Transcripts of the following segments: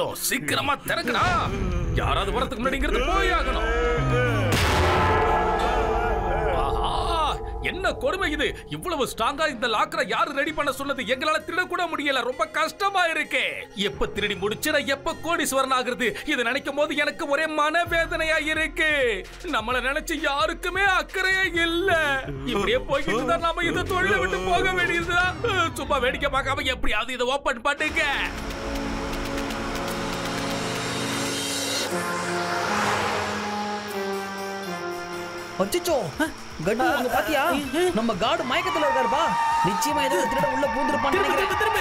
சீக்கிரம் சீக்கிரமா திறக்கடா. யாராவது வரதுக்கு முன்னாடிங்கிறது போய் ஆகணும். என்ன கொடுமை இது! இவ்வளவு ஸ்ட்ராங்கா இந்த லாக்கரை யாரு ரெடி பண்ண சொன்னது? எங்களால திருட கூட முடியல. ரொம்ப கஷ்டமா இருக்கு. எப்ப திருடி முடிச்சு எப்ப கோடீஸ்வரன் ஆகுறது? இதை நினைக்கும் போது எனக்கு ஒரே மனவேதனையா இருக்கு. நம்மள நினைச்சு யாருக்குமே அக்கறையே இல்ல. இப்படியே போய்கிட்டு தான் நாம இந்த தொழிலை விட்டு போக வேண்டியதுதான். சும்மா வேடிக்கை பார்க்காம எப்படியாவது இதை ஓபன் பண்ணுங்க. அச்சச்சோ, கட்டு அங்க பாத்தியா? நம்ம கார்டு மயக்கத்துல இருக்காருப்பா. நிச்சயமா ஏதோ திருட உள்ள பூந்துருப்பான்னு நினைக்கிறேன். திரும்ப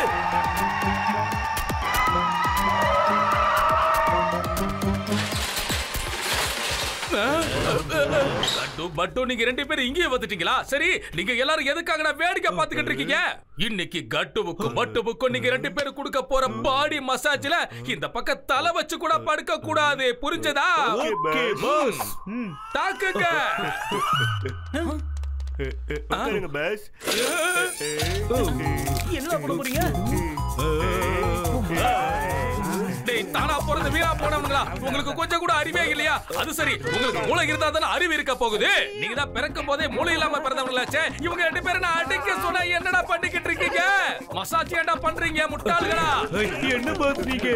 பட்டு நீங்க ரெண்டு பேரும் இங்கே வந்துட்டீங்களா? சரி, நீங்க எல்லாரும் எதுக்காக வேடிக்கை பார்த்துக்கிட்டு இருக்கீங்க? இன்னைக்கு கட்டுவுக்கும் பட்டுவுக்கும் நீங்க ரெண்டு பேரும் கொடுக்க போற பாடி மசாஜ்ல இந்த பக்கம் தலை வச்சு கூட படுக்க கூடாது. புரிஞ்சதா? தாக்குங்க. என்ன பண்ண போறீங்க? தானா பிறந்த வீணா போனவங்களா? உங்களுக்கு கொஞ்சம் கூட அறிவே இல்லையா? அது சரி, உங்களுக்கு மூளை இருந்தா தானே அறிவு இருக்க போகுது. நீங்க தான் பிறக்கும் போதே மூளை இல்லாம பிறந்தவங்களாச்சே. இவங்க ரெண்டு பேரும் நான் அடிக்க சொன்னா என்னடா பண்ணிக்கிட்டு இருக்கீங்க? மசாஜ் ஏன்டா பண்றீங்க முட்டாள்களா? என்ன பாத்தீங்க?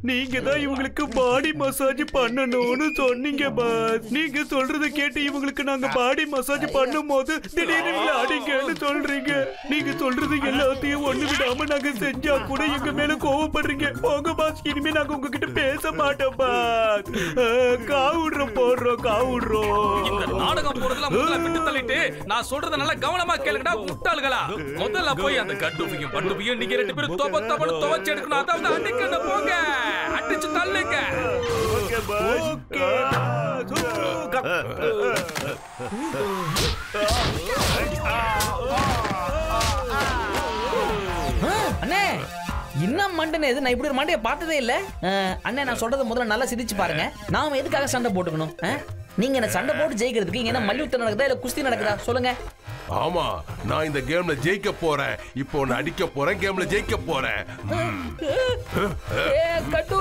நீங்க தான் இவங்களுக்கு பாடி மசாஜ் பண்ணணும்னு சொன்னீங்க பாஸ். நீங்க சொல்றத கேட்டு இவங்களுக்கு நாங்க பாடி மசாஜ் பண்ணும் போது திடீர்னு அடிங்கன்னு சொல்றீங்க. நீங்க சொல்றது எல்லாத்தையும் ஒண்ணு விடாம நாங்க செஞ்சா கூட எங்க மேல கோவப்படுறீங்க. போங்க பாஸ், இனிமே நாங்க உங்ககிட்ட பேச மாட்டோம் பாஸ். காவுடுறோம் போடுறோம் காவுடுறோம். இந்த நாடகம் போறதுல முதல்ல விட்டு தள்ளிட்டு நான் சொல்றத நல்லா கவனமா கேளுங்கடா முட்டாள்களா. முதல்ல போய் அந்த கட்டுவையும் பட்டுவையும் நீங்க ரெண்டு பேரும் துவச்சு எடுக்கணும். அதாவது அடிக்கணும். போங்க, அடிச்சு தள்ளுங்க. Okay boss. அண்ணே, என்ன மண்டனே இது? நான் இப்படி ஒரு மண்டையை பார்த்ததே இல்ல. அண்ணே, நான் சொல்றத முதல்ல நல்லா சிரிச்சு பாருங்க. நாம எதுக்காக சண்டை போட்டுக்கணும்? நீங்க என்ன சண்டை போட்டு ஜெயிக்கிறதுக்கு இங்க என்ன மல்யுத்தம் நடக்குதா இல்ல குஸ்தி நடக்குதா? சொல்லுங்க. ஆமா, நான் இந்த கேம்ல ஜெயிக்க போறேன். இப்போ நான் அடிக்க போறேன், கேம்ல ஜெயிக்க போறேன். கட்டு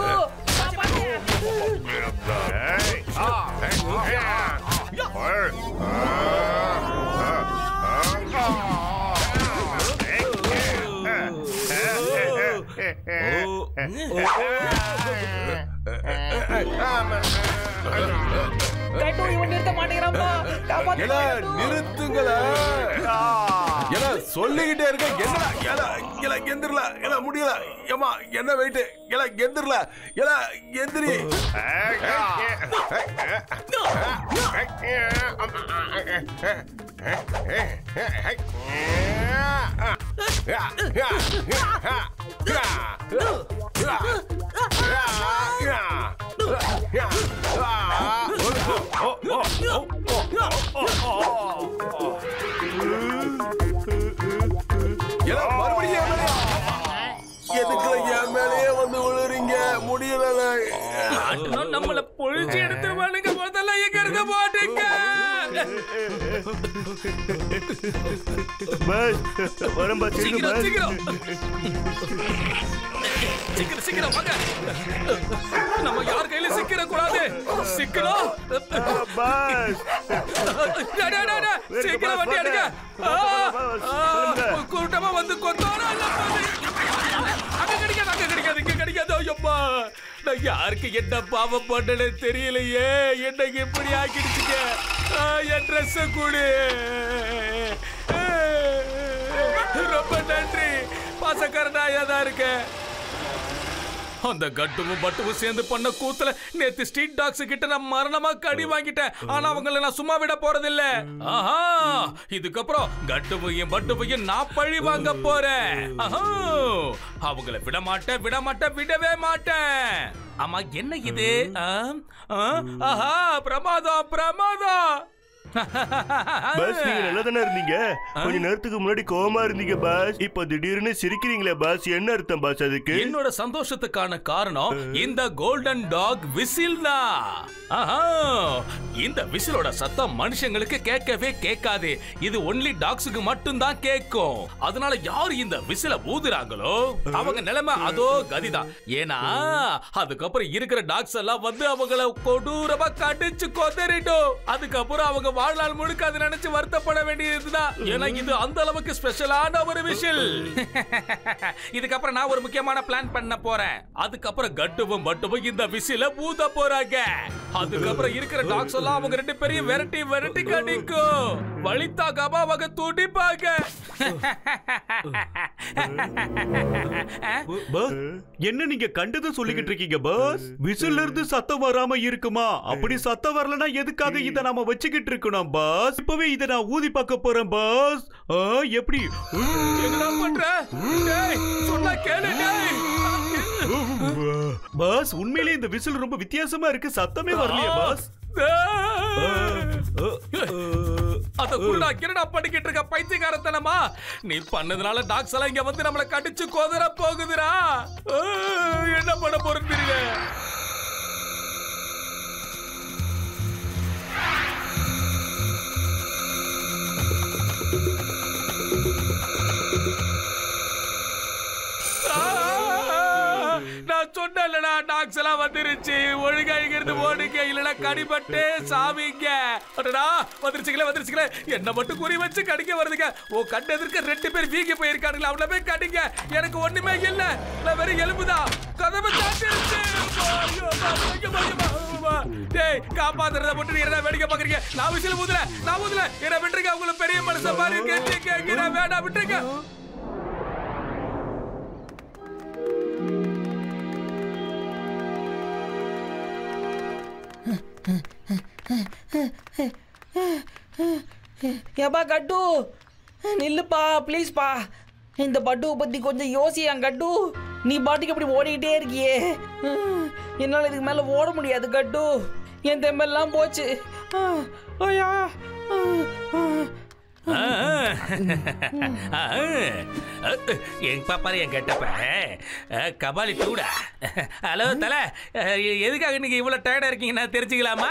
நிறுத்துங்களா? சொல்லிக்கிட்டே இருக்க. எந்திரல முடியல. ஏமா என்ன வெயிட்? எந்திரல. எந்திரி. மறுபடியும் எதுக்குல என் மேலேயே வந்து விழுறீங்க? முடியல. நம்மள பொழிச்சு எடுத்துருவானுங்க. முதல்ல எங்க இருக்க மாட்டேங்க. சீக்கிரம் சீக்கிரம் சீக்கிரம் சீக்கிரம் வாங்க. நம்ம யார் கையில சிக்கிற கூடாது. சிக்கலாம். சீக்கிரம் வண்டி எடுங்க. கூட்டமா வந்து கொத்தோரா. அங்க கிடைக்காது, அங்க கிடைக்காது, இங்க கிடைக்காது. ஐயப்பா, நான் யாருக்கு என்ன பாவம் பண்ணனே தெரியலையே. என்ன எப்படி ஆக்கிடுச்சுங்க? என் ட்ரெஸ் கூடு. ரொம்ப நன்றி. பாசக்காரனாயா தான் இருக்கேன். அந்த கட்டுவும் பட்டுவும் சேர்ந்து பண்ண கூத்துல நேத்து ஸ்ட்ரீட் டாக்ஸ் கிட்ட நான் மரணமா கடி வாங்கிட்டேன். ஆனா அவங்கள நான் சும்மா விட போறதில்ல. ஆஹா, இதுக்கப்புறம் கட்டுவையும் பட்டுவையும் நான் பழி வாங்க போறேன். அவங்கள விட மாட்டேன், விட மாட்டேன், விடவே மாட்டேன். ஆமா, என்ன இது? ஆஹா, பிரமாதம் பிரமாதம். பாஸ் நீங்க நல்லா தானே இருந்தீங்க. கொஞ்ச நேரத்துக்கு முன்னாடி கோவமா இருந்தீங்க பாஸ். இப்ப திடீர்னு சிரிக்கிறீங்களே பாஸ், என்ன அர்த்தம் பாஸ் அதுக்கு? என்னோட சந்தோஷத்துக்கான காரணம் இந்த கோல்டன் டாக் விசில் தான். இந்த விசிலோட சத்தம் மனுஷங்களுக்கு கேட்கவே கேட்காது. இது ஒன்லி டாக்ஸுக்கு மட்டும் தான் கேட்கும். அதனால யார் இந்த விசில ஊதுறாங்களோ அவங்க நிலைமை அதோ கதிதான். ஏன்னா அதுக்கப்புறம் இருக்கிற டாக்ஸ் எல்லாம் வந்து அவங்கள கொடூரமா கடிச்சு கொதறிடும். அதுக்கப்புறம் அவங்க வாழ்நாள் முழுக்க அதை நினைச்சு வருத்தப்பட வேண்டியதுதான். ஏன்னா இது அந்த அளவுக்கு ஸ்பெஷலான ஒரு விசில். இதுக்கப்புறம் நான் ஒரு முக்கியமான பிளான் பண்ண போறேன். அதுக்கப்புறம் கட்டுவும் பட்டுவும் இந்த விசில ஊத போறாங்க. அதுக்கப்புறம் இருக்கிற டாக்ஸ் எல்லாம் அவங்க ரெண்டு பேரையும் விரட்டி விரட்டி கடிக்கும். வலித்தாகாம அவங்க துடிப்பாங்க. என்ன நீங்க கண்டதை சொல்லிக்கிட்டு இருக்கீங்க பாஸ்? விசில்ல இருந்து சத்தம் வராம இருக்குமா? அப்படி சத்தம் வரலனா எதுக்காக இத நாம வச்சுக்கிட்டு இருக்கணும் பாஸ்? இப்பவே இத நான் ஊதி பார்க்க போறேன் பாஸ். எப்படி என்ன பண்ற? டேய் சொன்னா கேளு டேய். பாஸ் உண்மையிலேயே இந்த விசில் ரொம்ப வித்தியாசமா இருக்கு. சத்தமே வரலையே பாஸ். அத குருடா கிரடா பண்ணிக்கிட்டு இருக்க பைத்தியக்காரத்தனமா. நீ பண்ணதுனால டாக்ஸ் எல்லாம் இங்க வந்து நம்மள கடிச்சு கொதற போகுதுடா. என்ன பண்ண போறேன்னு தெரியல. நான் சொன்னேன்லடா டாக்ஸ் எல்லாம் வந்துருச்சு. ஒழுங்கா இங்கிருந்து ஓடுங்க, இல்லனா கடிபட்டு சாவிங்க. அடடா வந்துருச்சுங்களே. என்ன மட்டும் குறி வச்சு கடிக்க வருதுங்க. ஓ கண்ணு எதிர்க்க ரெண்டு பேர் வீங்கி போயிருக்கானுங்களா, அவள போய் கடிங்க. எனக்கு ஒண்ணுமே இல்ல, நான் வெறும் எலும்புதான். கதவு சாத்திருச்சு. டேய் காப்பாத்துறத மட்டும் என்ன வேடிக்கை பாக்குறீங்க? நான் விசில் ஊதல என்ன விட்டுருங்க. உங்களுக்கு பெரிய மனுஷன் மாதிரி கேட்க வேண்டாம், விட்டுருங்க. ஏப்பா கட்டு நில்லுப்பா ப்ளீஸ்ப்பா. இந்த பட்டுவை பற்றி கொஞ்சம் யோசியா கட்டு. நீ பாட்டுக்கு இப்படி ஓடிக்கிட்டே இருக்கியே, என்னால் இதுக்கு மேலே ஓட முடியாது கட்டு. என் தெம்பெல்லாம் போச்சு. ஐயா எங்க பாப்பாரு என் கெட்டப்ப கபாலி தூடா. ஹலோ தலை, எதுக்காக நீங்க இவ்வளவு டயர்டா இருக்கீங்கன்னா தெரிஞ்சுக்கலாமா?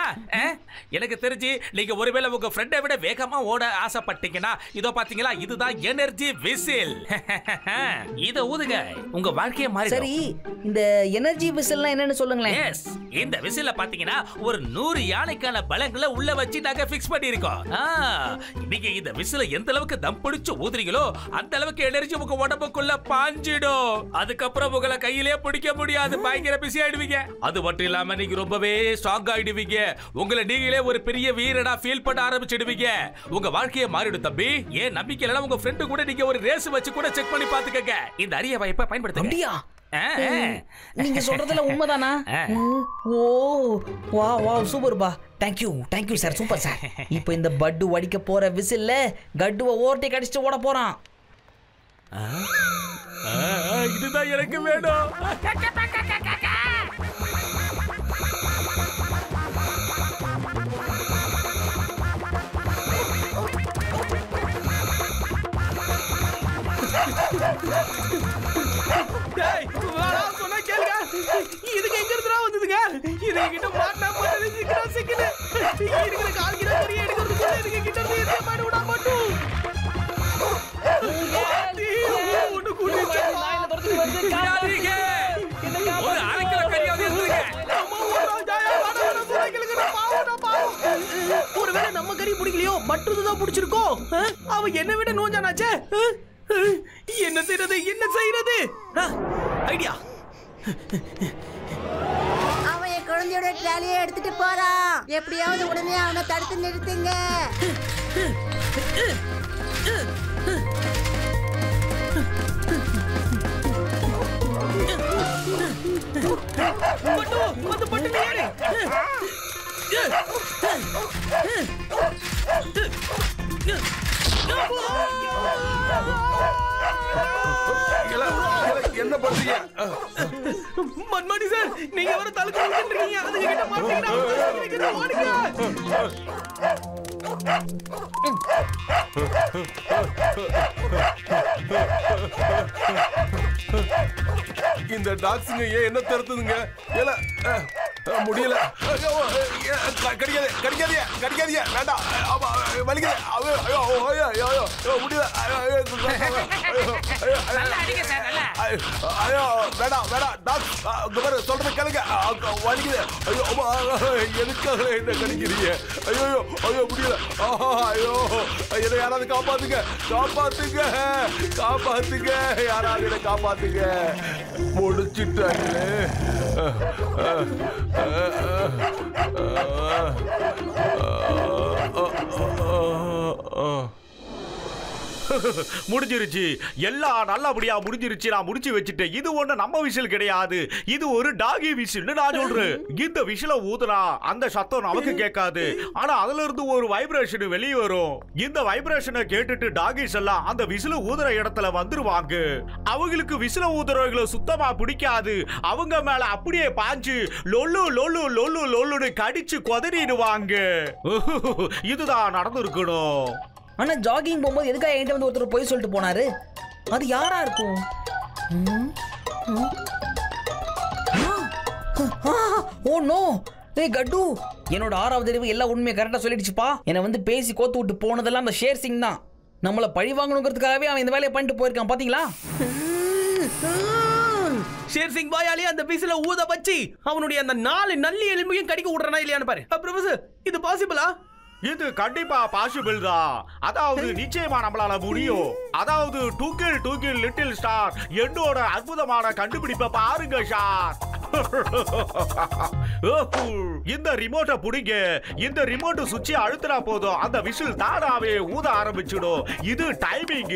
எனக்கு தெரிஞ்சு நீங்க ஒருவேளை உங்க ஃப்ரெண்டை விட வேகமா ஓட ஆசைப்பட்டீங்கன்னா இதோ பாத்தீங்களா, இதுதான் எனர்ஜி விசில். இத ஊதுங்க, உங்க வாழ்க்கைய மாறி. சரி, இந்த எனர்ஜி விசில்னா என்னன்னு சொல்லுங்களேன். எஸ், இந்த விசில்ல பாத்தீங்கன்னா ஒரு 100 யானைக்கான பலங்களை உள்ள வச்சு நாங்க ஃபிக்ஸ் பண்ணிருக்கோம். நீங்க இந்த விசில எந்த அளவுக்கு தம் பிடிச்சு ஊதுறீங்களோ அந்த அளவுக்கு எனர்ஜி உங்க உடம்புக்குள்ள பாஞ்சிடும். அதுக்கப்புறம் உங்களை கையிலே பிடிக்க முடியாது, பயங்கர பிஸி ஆயிடுவீங்க. அது மட்டும் இல்லாம நீங்க ரொம்பவே ஸ்ட்ராங் ஆயிடுவீங்க. உங்களை நீங்களே ஒரு பெரிய வீரனா ஃபீல் பண்ண ஆரம்பிச்சிடுவீங்க. உங்க வாழ்க்கையை மாறிடும் தம்பி. ஏன் நம்பிக்கை இல்லைன்னா உங்க ஃப்ரெண்டு கூட நீங்க ஒரு ரேஸ் வச்சு கூட செக் பண்ணி பாத்துக்கங்க. இந்த அரிய வாய்ப்பை பயன்படுத்துங்க. அப்படியா? நீங்க சொல்றதுல உண்மைதானா? ஓ வா வா சூப்பர் பா. Thank you sir, super sir. இப்போ இந்த பட்டு வடிக்க போற விசில்ல கட்டுவை ஓர்ட்டி கடிச்சிட்டு ஓட போறான். இதுதான் எனக்கு வேணும். சொன்னா கேளுங்க, இதுக்கு எங்க இருந்தா வந்ததுங்க? இது கிட்ட மாட்டா மாட்டது சீக்கிரம் சிக்கல. இருக்கிற கால் கிட்ட தெரிய எடுக்கிறதுக்கு இதுக்கு கிட்ட இருந்து ஏத்த மாடு விட மாட்டோம். ஒண்ணு குடிச்சு நாயில துரத்தி வந்து காப்பாத்துங்க. ஒரு அரைக்கிற கறியாவது எடுத்துங்க. அம்மா ஓடா ஜாயா வாடா சுரைகளுக்கு பாவடா பாவம். ஒருவேளை நம்ம கறி பிடிக்கலையோ மட்டும் தான் பிடிச்சிருக்கோம். அவன் என்ன விட நோஞ்சானாச்சே. என்ன செய்யறது? ஐடியா. அவன் என் குழந்தையோட ட்ராலியை எடுத்துட்டு போறான். எப்படியாவது உடனே அவனை தடுத்து நிறுத்துங்க. என்ன பண்றீங்க? மன்மணி சார், நீங்க வர தலுக்கு இருக்கீங்க. அதுக்கு கிட்ட மாட்டீங்களா? இந்த டாக்ஸுங்க ஏன் என்ன தருத்துதுங்க? ஏல முடியல. கடிக்காதீங்க வேண்டாம். வலிக்குது. முடியல. ஐயோ வேண்டாம் டாக்ஸ் சொல்றது கேளுங்க. வலிக்குது. எதுக்காக என்ன கடிக்கிறீங்க? ஐயோ முடியல. ஐயோ என்னை யாராவது காப்பாத்துங்க. யாராவது என்ன காப்பாத்துங்க. முடிச்சிட்டாங்களே. முடிஞ்சிருச்சு. எல்லாம் நல்லபடியா முடிஞ்சிருச்சு. நான் முடிச்சு வச்சுட்டேன். இது ஒண்ணு நம்ம விசில் கிடையாது. இது ஒரு டாகி விசில்னு நான் சொல்றேன். இந்த விசில ஊதுனா அந்த சத்தம் நமக்கு கேட்காது. ஆனா அதுல இருந்து ஒரு வைப்ரேஷன் வெளியே வரும். இந்த வைப்ரேஷனை கேட்டுட்டு டாகிஸ் எல்லாம் அந்த விசில ஊதுற இடத்துல வந்துருவாங்க. அவங்களுக்கு விசில ஊதுறவங்களை சுத்தமா பிடிக்காது. அவங்க மேல அப்படியே பாஞ்சு லொல்லு லொல்லு லொல்லு லொல்லுன்னு கடிச்சு கொதறிடுவாங்க. இதுதான் நடந்திருக்கணும். ஆனா ஜாகிங் போகும்போது எதுக்காக என்கிட்ட வந்து ஒருத்தர் போய் சொல்லிட்டு போனாரு? அது யாரா இருக்கும்? Oh no. ஏய் கட்டு, என்னோட 6வது அறிவு எல்லா உண்மையை கரெக்டா சொல்லிடுச்சுப்பா. என்னை வந்து பேசி கோத்து விட்டு போனதெல்லாம் அந்த ஷேர் சிங் தான். நம்மள பழி வாங்கணுங்கிறதுக்காகவே அவன் இந்த வேலையை பண்ணிட்டு போயிருக்கான். பாத்தீங்களா? ஷேர் சிங் வாயாலே அந்த விசில ஊத வச்சு அவனுடைய அந்த 4 நல்லி எலும்பையும் கடிக்க விடுறானா இல்லையான்னு பாரு. ப்ரொஃபசர், இது பாசிபிளா? இது கண்டிப்பா பாசிபிள் தான். அதாவது நிச்சயமா நம்மளால முடியும். அதாவது டூக்கில் லிட்டில் ஸ்டார் என்னோட அற்புதமான கண்டுபிடிப்பை பாருங்க சார். இந்த ரிமோட்டை புடிங்க. இந்த ரிமோட் சுவிட்ச் அழுத்தினா போதும் அந்த விசில் தானாவே ஊத ஆரம்பிச்சிடும். இது டைமிங்.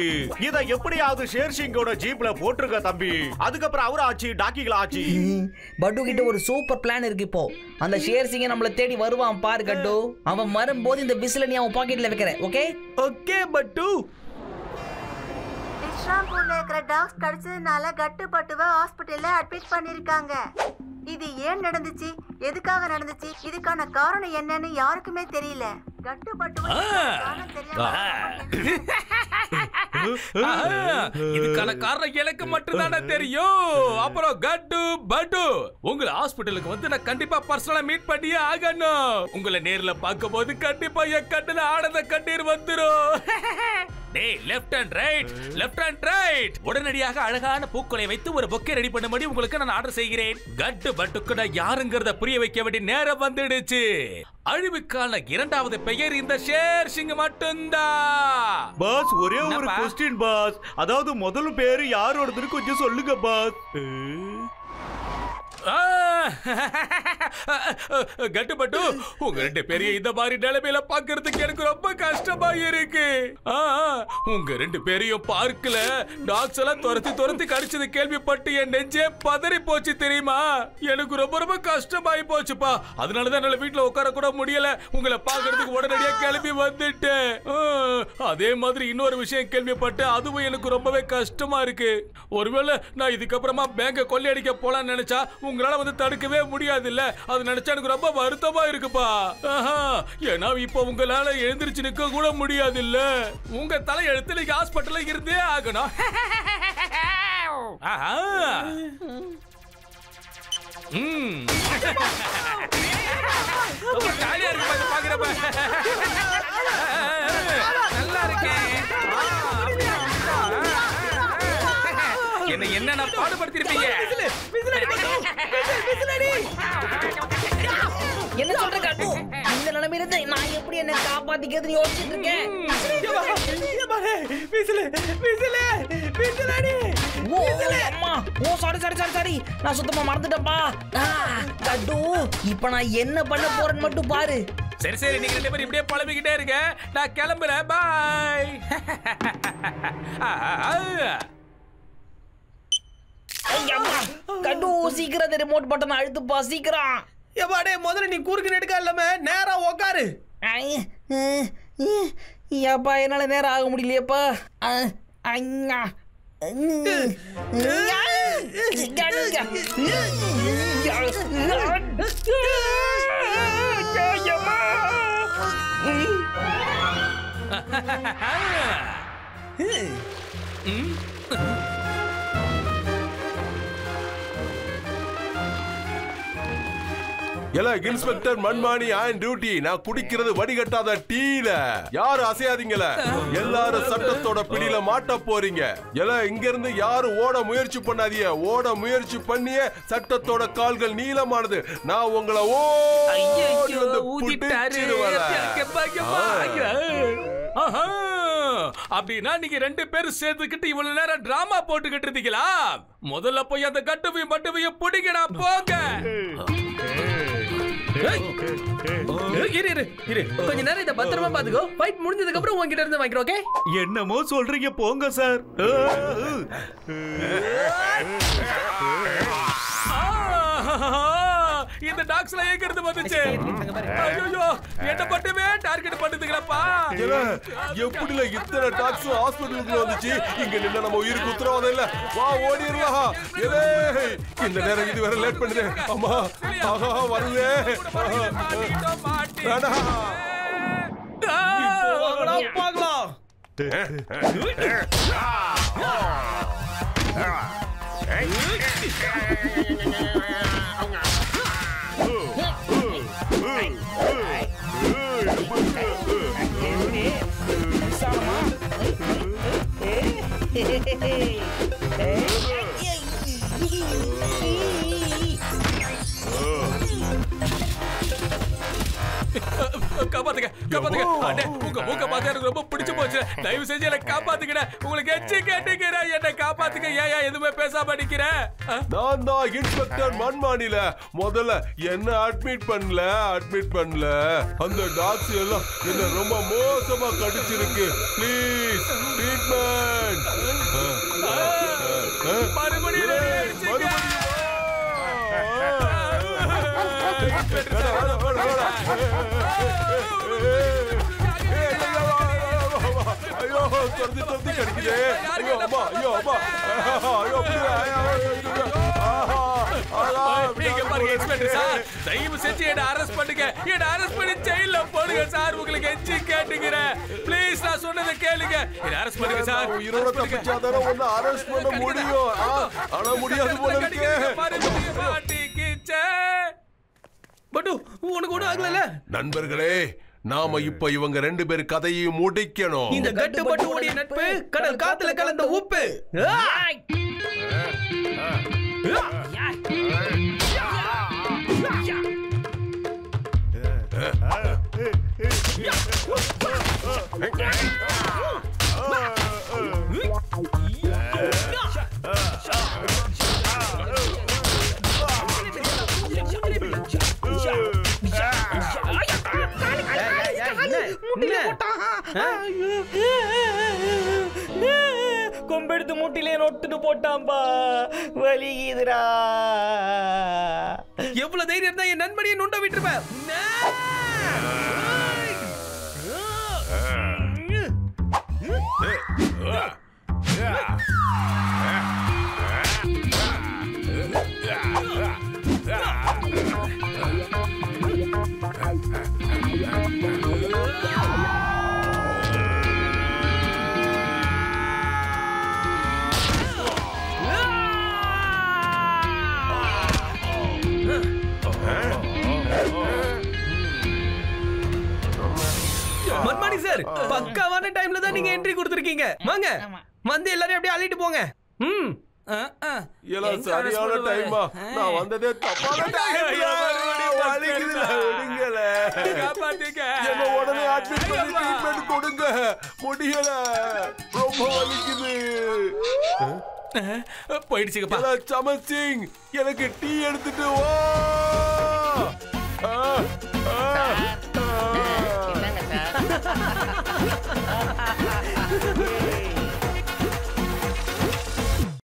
இதை எப்படியாவது ஷேர் சிங்கோட ஜீப்ல போட்டுருங்க தம்பி. அதுக்கப்புறம் அவராச்சு டாக்கிகளாச்சு. பட்டு கிட்ட ஒரு சூப்பர் பிளான் இருக்கு. இப்போ அந்த ஷேர் சிங்க நம்மள தேடி வருவான் பாரு கட்டு. அவன் வரும்போது இந்த விசில நீ அவன் பாக்கெட்ல வைக்கிற. ஓகே ஓகே பட்டு. இஸ்லாம்பூர்ல இருக்கிற டாக்ஸ் கடிச்சதுனால கட்டு பட்டுவை ஹாஸ்பிட்டல்ல அட்மிட் பண்ணிருக்காங்க. இது ஏன் நடந்துச்சு, எதுக்காக நடந்துச்சு, இதுக்கான காரணம் என்னன்னு யாருக்குமே தெரியல. கட்டு பட்டுவை இதுக்கான காரணம் எனக்கு மட்டும்தானே தெரியும். அப்புறம் கட்டு பட்டு உங்களை ஹாஸ்பிட்டலுக்கு வந்து நான் கண்டிப்பா பர்சனலா மீட் பண்ணியே ஆகணும். உங்களை நேர்ல பார்க்கும் போது கண்டிப்பா என் கண்ணுல ஆனந்த கண்ணீர் வந்துரும். டேய் லெஃப்ட் அண்ட் ரைட் உடனடியாக அழகான பூக்களை வைத்து ஒரு பொக்கே ரெடி பண்ணும்படி உங்களுக்கு நான் ஆர்டர் செய்கிறேன். கட்டு பட்டுக்கு நான் யாருங்கிறத புரிய வைக்க வேண்டிய நேரம் வந்துடுச்சு. அழிவுக்கான 2வது பெயர் இந்த ஷேர் சிங் மட்டும்தான். பாஸ், ஒரே ஒரு क्वेश्चन பாஸ். அதாவது முதல் பேரு யாரோடதுன்னு கொஞ்சம் சொல்லுங்க பாஸ். கட்டுப்பட்டு உங்க 2 பேரையும் இந்த மாதிரி நிலைமையில பாக்குறதுக்கு எனக்கு ரொம்ப கஷ்டமா இருக்கு. உங்க 2 பேரையும் பார்க்கல டாக்ஸ் எல்லாம் துரத்தி கடிச்சது கேள்விப்பட்டு என் நெஞ்சே பதறி போச்சு தெரியுமா. எனக்கு ரொம்ப கஷ்டமாயி போச்சுப்பா. அதனாலதான் என்னால வீட்டுல உட்கார கூட முடியல. உங்களை பாக்குறதுக்கு உடனடியா கிளம்பி வந்துட்டேன். அதே மாதிரி இன்னொரு விஷயம் கேள்விப்பட்டு அதுவும் எனக்கு ரொம்பவே கஷ்டமா இருக்கு. ஒருவேளை நான் இதுக்கப்புறமா பேங்க கொள்ளையடிக்க போலான்னு நினைச்சா உங்களால வந்து தடுக்கவே முடியாது இல்ல. அது நினைச்சா எனக்கு ரொம்ப வருத்தமா இருக்குப்பா. ஏன்னா இப்ப உங்களால எழுந்திருச்சு நிக்க கூட முடியாது இல்ல. உங்க தலை எழுத்து நீங்க ஹாஸ்பிட்டல்ல இருந்தே ஆகணும். ஜாலியா இருக்கு பாக்குறப்ப. நல்லா இருக்கேன். என்ன பாடுபடுத்திருப்பீங்க. என்ன சொல்ற கட்டு? இந்த நிலைமையில இருந்து நான் எப்படி என்ன காப்பாத்திக்கிறதுன்னு யோசிச்சுட்டு இருக்கேன். சாரி நான் சுத்தமா மறந்துட்டேன்ப்பா. கட்டு இப்ப நான் என்ன பண்ண போறேன்னு மட்டும் பாரு. சரி நீங்க 2 பேரும் இப்படியே பழம்பிக்கிட்டே இருங்க. நான் கிளம்புறேன். பாய். கட்டு சீக்கிரம் ரிமோட் பட்டன் அழுத்துப்பா சீக்கிரம். எப்பாடே முதல்ல நீ குறுக்கு நெடுக்க இல்லாம நேரா உட்காரு. ஏப்பா என்னால நேரம் ஆக முடியலையப்பா. இன்ஸ்பெக்டர் மண்மாணி ஆன் டியூட்டி. நான் குடிக்கிறது வடிகட்டாத டீல. யாரு அசையாதீங்கள, எல்லாரும் சட்டத்தோட பிடியில மாட்ட போறீங்க. இங்க இருந்து யாரும் ஓட முயற்சி பண்ணாதீங்க. ஓட முயற்சி பண்ணிய சட்டத்தோட கால்கள் நீளமானது. நான் உங்களை ஓடி வந்து புடிச்சிடுவேன். அப்படின்னா நீங்க 2 பேரும் சேர்த்துக்கிட்டு இவ்வளவு நேரம் டிராமா போட்டுக்கிட்டு இருந்தீங்களா? முதல்ல போய் அந்த கட்டுவையும் மட்டுவையும் பிடிக்கடா போங்க. கொஞ்ச நேரம் இத பத்திரமா பாத்துக்கோ. ஃபைட் முடிஞ்சதுக்கு அப்புறம் உன்கிட்ட இருந்து வாங்கிக்கிறோம். ஓகே? என்னமோ சொல்றீங்க போங்க சார். இந்த டாக்ஸ்ல எங்க இருந்து வந்துச்சு? ஐயோ என்ன மட்டுமே டார்கெட் பண்ணுதுங்களப்பா. எப்படில இத்தனை டாக்ஸ் ஹாஸ்பிடலுக்கு வந்துச்சு? இங்க நின்னா நம்ம உயிருக்கு உத்தரவாதம் இல்ல. வா ஓடிரலாம். இந்த நேரம் இது வேற லேட் பண்ணுது. அம்மா ஆஹா வருதே. பாக்கலாம். காப்பாத்துங்க காப்பாத்துங்க. அண்ணே உங்க மூக்க பார்த்தா எனக்கு ரொம்ப பிடிச்சு போச்சு. தயவு செஞ்சு என்ன காப்பாத்துக்கடா. உங்களுக்கு எச்சி கேட்டுக்கிறேன். என்ன காப்பாத்துங்க. ஏன் எதுவுமே பேசாம நிக்கிறேன்? நான் தான் இன்ஸ்பெக்டர் மண்மாணில. முதல்ல என்ன அட்மிட் பண்ணல. அந்த டாக்ஸ் எல்லாம் என்ன ரொம்ப மோசமா கடிச்சிருக்கு. Please treatment. ஐயோ தொந்தி கடிக்குதே. ஐயோ அம்மா ஐயோ அம்மா ஐயோ தயவு செஞ்சு என்ன அரெஸ்ட் பண்ணுங்க. என்ன அரெஸ்ட் பண்ணி ஜெயில போடுங்க சார். உங்களுக்கு எச்சி கேட்டுக்கிறேன். ப்ளீஸ் நான் சொன்னதை கேளுங்க. என்ன அரெஸ்ட் பண்ணுங்க சார். உயிரோட தப்பிச்சாதானே ஒன்னு அரெஸ்ட் பண்ண முடியும். ஆனா முடியாது போல இருக்கே. பட்டு உனக்கு ஒண்ணு ஆகல. நண்பர்களே நாம இப்ப இவங்க 2 பேர் கதையையும் முடிக்கணும். இந்த கட்டுப்பட்டு ஓடிய நட்பு கடல் காத்துல கலந்த உப்பு. கொம்பெடுத்து முட்டிலே நொட்டுட்டு போட்டாம்பா. வலிக்குதுடா. எவ்வளவு தைரியம் இருந்தா என் நண்பனையை நொண்ட விட்டுருப்பேன். மன்மாடி சார், பக்காவான டைம்ல தான் நீங்க என்ட்ரி கொடுத்திருக்கீங்க. வாங்க வந்து எல்லாரும் அப்படியே அள்ளிட்டு போங்க. எல்லாம் சரியான டைமா. நான் வந்ததே தப்பான டைம். என்ன உடனே அட்மிட் பண்ணி ட்ரீட்மெண்ட் கொடுங்க. முடியல, ரொம்ப வலிக்குது. போயிடுச்சுப்பா. சமல் சிங் எனக்கு டீ எடுத்துட்டு வா.